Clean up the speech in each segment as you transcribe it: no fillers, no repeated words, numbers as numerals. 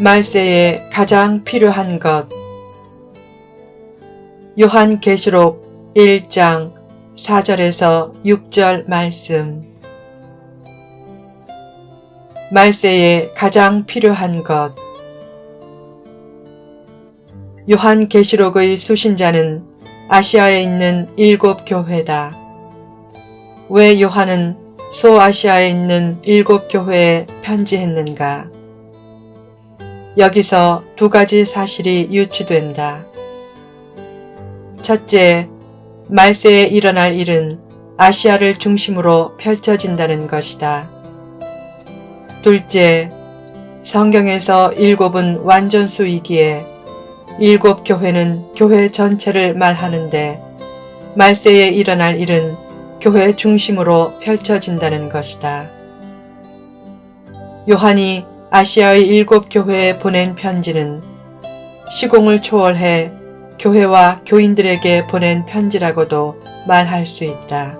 말세에 가장 필요한 것. 요한계시록 1장 4절에서 6절 말씀. 말세에 가장 필요한 것. 요한계시록의 수신자는 아시아에 있는 7교회다. 왜 요한은 소아시아에 있는 7교회에 편지했는가? 여기서 두 가지 사실이 유추된다. 첫째, 말세에 일어날 일은 아시아를 중심으로 펼쳐진다는 것이다. 둘째, 성경에서 7은 완전수이기에 7교회는 교회 전체를 말하는데 말세에 일어날 일은 교회 중심으로 펼쳐진다는 것이다. 요한이 아시아의 7교회에 보낸 편지는 시공을 초월해 교회와 교인들에게 보낸 편지라고도 말할 수 있다.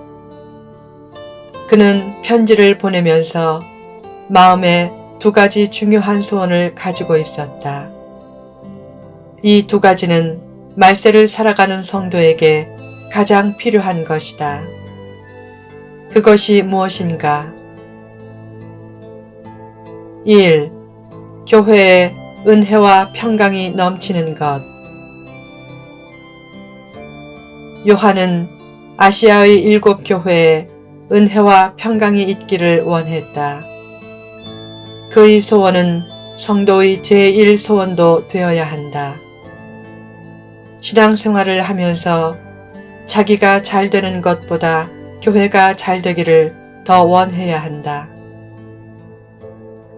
그는 편지를 보내면서 마음에 두 가지 중요한 소원을 가지고 있었다. 이 두 가지는 말세를 살아가는 성도에게 가장 필요한 것이다. 그것이 무엇인가? 1. 교회에 은혜와 평강이 넘치는 것. 요한은 아시아의 7교회에 은혜와 평강이 있기를 원했다. 그의 소원은 성도의 제1소원도 되어야 한다. 신앙생활을 하면서 자기가 잘 되는 것보다 교회가 잘 되기를 더 원해야 한다.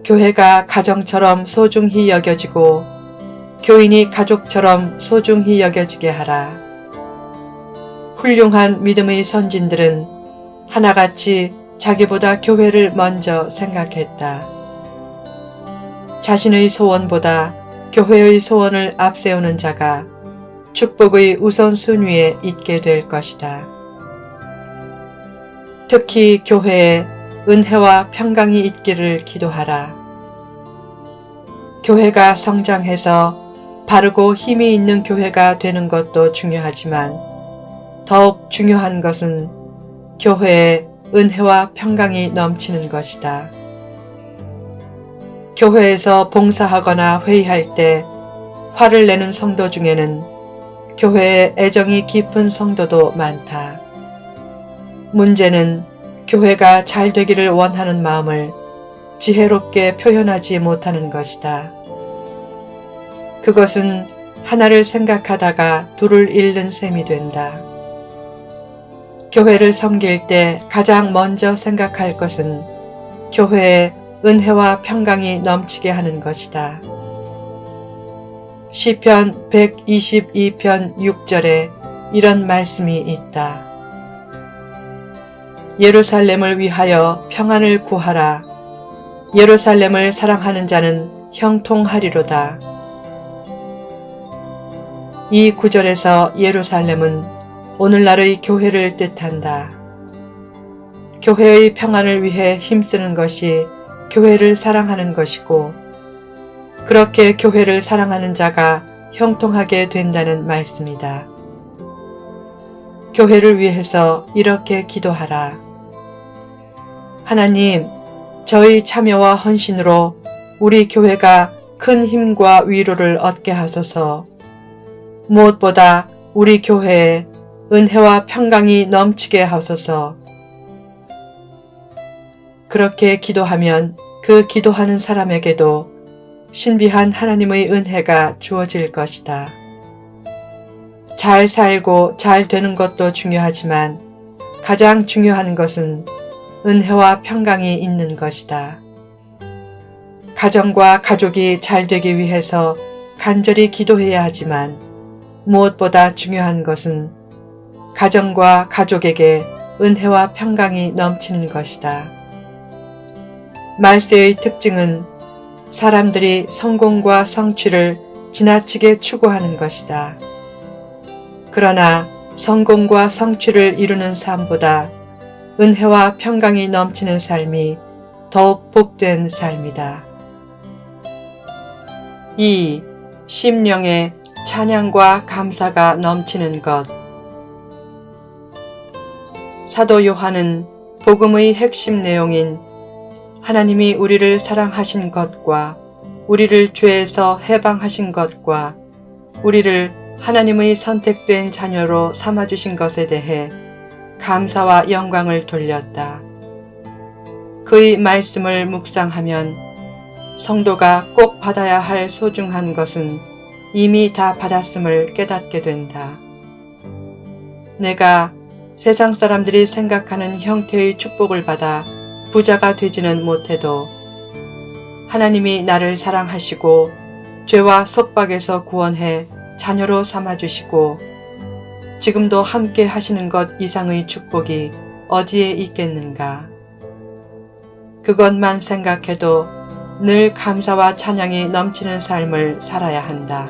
교회가 가정처럼 소중히 여겨지고 교인이 가족처럼 소중히 여겨지게 하라. 훌륭한 믿음의 선진들은 하나같이 자기보다 교회를 먼저 생각했다. 자신의 소원보다 교회의 소원을 앞세우는 자가 축복의 우선순위에 있게 될 것이다. 특히 교회에 은혜와 평강이 있기를 기도하라. 교회가 성장해서 바르고 힘이 있는 교회가 되는 것도 중요하지만 더욱 중요한 것은 교회에 은혜와 평강이 넘치는 것이다. 교회에서 봉사하거나 회의할 때 화를 내는 성도 중에는 교회에 애정이 깊은 성도도 많다. 문제는 교회가 잘 되기를 원하는 마음을 지혜롭게 표현하지 못하는 것이다. 그것은 하나를 생각하다가 둘을 잃는 셈이 된다. 교회를 섬길 때 가장 먼저 생각할 것은 교회에 은혜와 평강이 넘치게 하는 것이다. 시편 122편 6절에 이런 말씀이 있다. 예루살렘을 위하여 평안을 구하라. 예루살렘을 사랑하는 자는 형통하리로다. 이 구절에서 예루살렘은 오늘날의 교회를 뜻한다. 교회의 평안을 위해 힘쓰는 것이 교회를 사랑하는 것이고 그렇게 교회를 사랑하는 자가 형통하게 된다는 말씀이다. 교회를 위해서 이렇게 기도하라. 하나님, 저희 참여와 헌신으로 우리 교회가 큰 힘과 위로를 얻게 하소서. 무엇보다 우리 교회에 은혜와 평강이 넘치게 하소서. 그렇게 기도하면 그 기도하는 사람에게도 신비한 하나님의 은혜가 주어질 것이다. 잘 살고 잘 되는 것도 중요하지만 가장 중요한 것은 은혜와 평강이 있는 것이다. 가정과 가족이 잘 되기 위해서 간절히 기도해야 하지만 무엇보다 중요한 것은 가정과 가족에게 은혜와 평강이 넘치는 것이다. 말세의 특징은 사람들이 성공과 성취를 지나치게 추구하는 것이다. 그러나 성공과 성취를 이루는 삶보다 은혜와 평강이 넘치는 삶이 더욱 복된 삶이다. 2. 심령에 찬양과 감사가 넘치는 것. 사도 요한은 복음의 핵심 내용인 하나님이 우리를 사랑하신 것과 우리를 죄에서 해방하신 것과 우리를 하나님의 선택된 자녀로 삼아주신 것에 대해 감사와 영광을 돌렸다. 그의 말씀을 묵상하면 성도가 꼭 받아야 할 소중한 것은 이미 다 받았음을 깨닫게 된다. 내가 세상 사람들이 생각하는 형태의 축복을 받아 부자가 되지는 못해도 하나님이 나를 사랑하시고 죄와 속박에서 구원해 자녀로 삼아주시고 지금도 함께 하시는 것 이상의 축복이 어디에 있겠는가. 그것만 생각해도 늘 감사와 찬양이 넘치는 삶을 살아야 한다.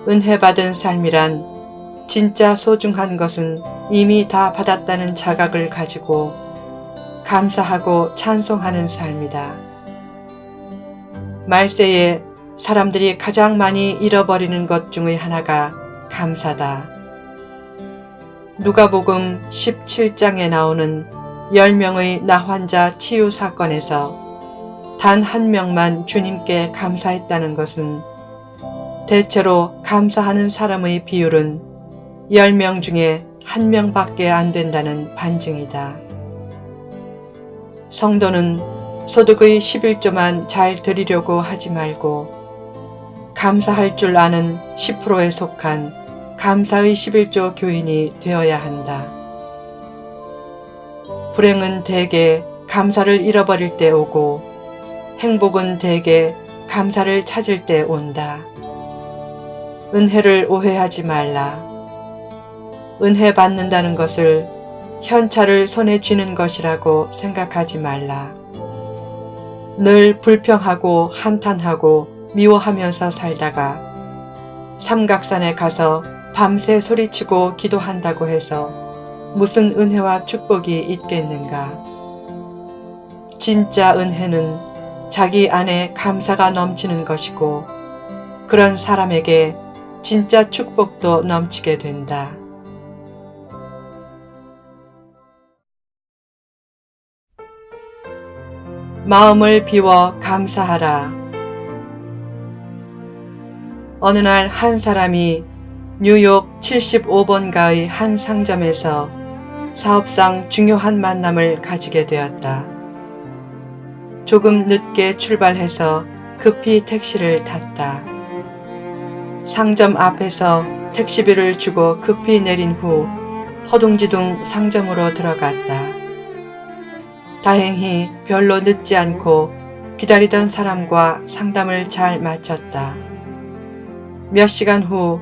은혜 받은 삶이란 진짜 소중한 것은 이미 다 받았다는 자각을 가지고 감사하고 찬송하는 삶이다. 말세에 사람들이 가장 많이 잃어버리는 것 중의 하나가 감사다. 누가복음 17장에 나오는 10명의 나환자 치유 사건에서 단 한 명만 주님께 감사했다는 것은 대체로 감사하는 사람의 비율은 10명 중에 1명밖에 안 된다는 반증이다. 성도는 소득의 11조만 잘 드리려고 하지 말고 감사할 줄 아는 10%에 속한 감사의 11조 교인이 되어야 한다. 불행은 대개 감사를 잃어버릴 때 오고 행복은 대개 감사를 찾을 때 온다. 은혜를 오해하지 말라. 은혜 받는다는 것을 현찰을 손에 쥐는 것이라고 생각하지 말라. 늘 불평하고 한탄하고 미워하면서 살다가 삼각산에 가서 밤새 소리치고 기도한다고 해서 무슨 은혜와 축복이 있겠는가. 진짜 은혜는 자기 안에 감사가 넘치는 것이고 그런 사람에게 진짜 축복도 넘치게 된다. 마음을 비워 감사하라. 어느 날 한 사람이 뉴욕 75번가의 한 상점에서 사업상 중요한 만남을 가지게 되었다. 조금 늦게 출발해서 급히 택시를 탔다. 상점 앞에서 택시비를 주고 급히 내린 후 허둥지둥 상점으로 들어갔다. 다행히 별로 늦지 않고 기다리던 사람과 상담을 잘 마쳤다. 몇 시간 후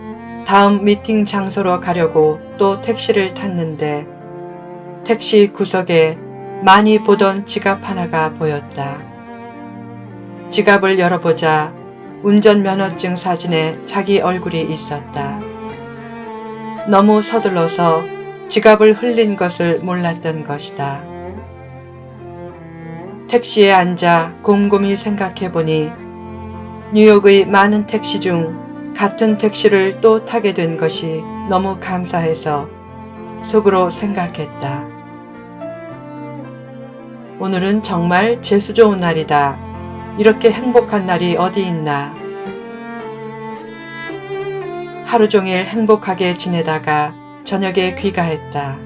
다음 미팅 장소로 가려고 또 택시를 탔는데 택시 구석에 많이 보던 지갑 하나가 보였다. 지갑을 열어보자 운전면허증 사진에 자기 얼굴이 있었다. 너무 서둘러서 지갑을 흘린 것을 몰랐던 것이다. 택시에 앉아 곰곰이 생각해보니 뉴욕의 많은 택시 중 같은 택시를 또 타게 된 것이 너무 감사해서 속으로 생각했다. 오늘은 정말 재수 좋은 날이다. 이렇게 행복한 날이 어디 있나. 하루 종일 행복하게 지내다가 저녁에 귀가했다.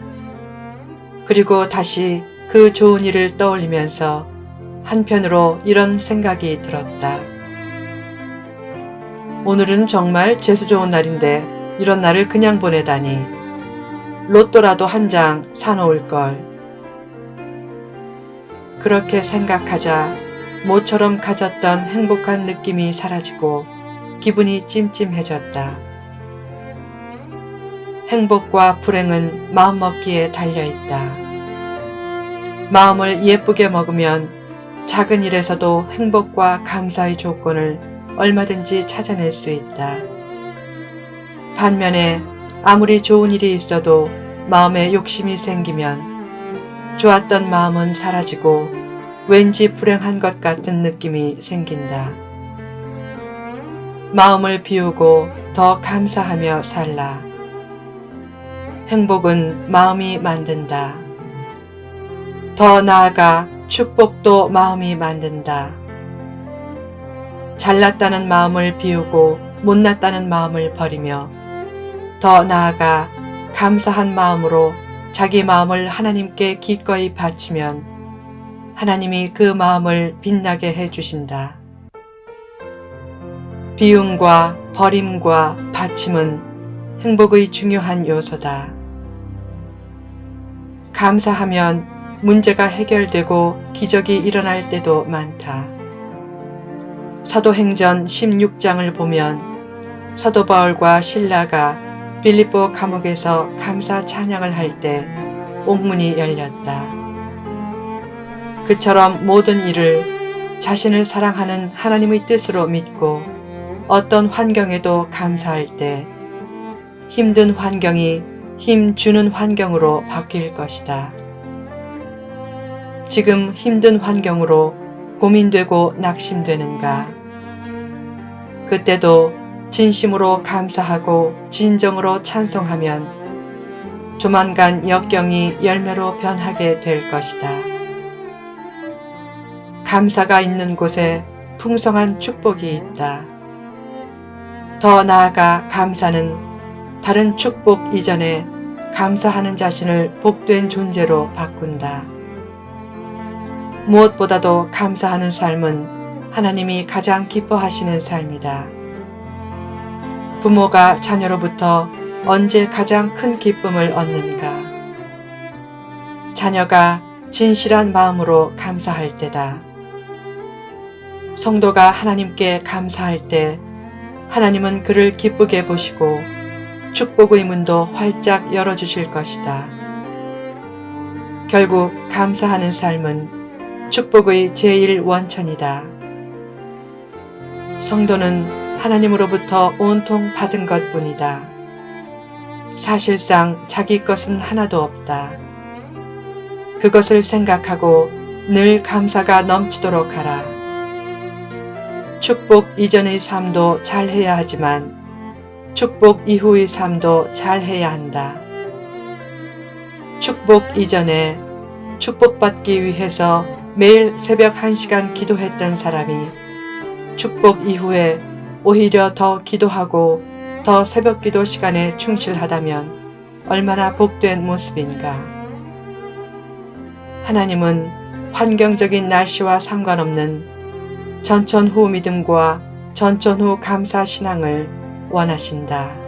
그리고 다시 그 좋은 일을 떠올리면서 한편으로 이런 생각이 들었다. 오늘은 정말 재수 좋은 날인데 이런 날을 그냥 보내다니. 로또라도 한 장 사놓을 걸. 그렇게 생각하자 모처럼 가졌던 행복한 느낌이 사라지고 기분이 찜찜해졌다. 행복과 불행은 마음먹기에 달려있다. 마음을 예쁘게 먹으면 작은 일에서도 행복과 감사의 조건을 얼마든지 찾아낼 수 있다. 반면에 아무리 좋은 일이 있어도 마음에 욕심이 생기면 좋았던 마음은 사라지고 왠지 불행한 것 같은 느낌이 생긴다. 마음을 비우고 더 감사하며 살라. 행복은 마음이 만든다. 더 나아가 축복도 마음이 만든다. 잘났다는 마음을 비우고 못났다는 마음을 버리며 더 나아가 감사한 마음으로 자기 마음을 하나님께 기꺼이 바치면 하나님이 그 마음을 빛나게 해주신다. 비움과 버림과 바침은 행복의 중요한 요소다. 감사하면 문제가 해결되고 기적이 일어날 때도 많다. 사도행전 16장을 보면 사도 바울과 실라가 빌립보 감옥에서 감사 찬양을 할 때 옥문이 열렸다. 그처럼 모든 일을 자신을 사랑하는 하나님의 뜻으로 믿고 어떤 환경에도 감사할 때 힘든 환경이 힘 주는 환경으로 바뀔 것이다. 지금 힘든 환경으로 고민되고 낙심되는가? 그때도 진심으로 감사하고 진정으로 찬송하면 조만간 역경이 열매로 변하게 될 것이다. 감사가 있는 곳에 풍성한 축복이 있다. 더 나아가 감사는 다른 축복 이전에 감사하는 자신을 복된 존재로 바꾼다. 무엇보다도 감사하는 삶은 하나님이 가장 기뻐하시는 삶이다. 부모가 자녀로부터 언제 가장 큰 기쁨을 얻는가? 자녀가 진실한 마음으로 감사할 때다. 성도가 하나님께 감사할 때 하나님은 그를 기쁘게 보시고 축복의 문도 활짝 열어주실 것이다. 결국 감사하는 삶은 축복의 제1원천이다. 성도는 하나님으로부터 온통 받은 것뿐이다. 사실상 자기 것은 하나도 없다. 그것을 생각하고 늘 감사가 넘치도록 하라. 축복 이전의 삶도 잘해야 하지만 축복 이후의 삶도 잘해야 한다. 축복 이전에 축복받기 위해서 매일 새벽 1시간 기도했던 사람이 축복 이후에 오히려 더 기도하고 더 새벽 기도 시간에 충실하다면 얼마나 복된 모습인가. 하나님은 환경적인 날씨와 상관없는 전천후 믿음과 전천후 감사 신앙을 원하신다.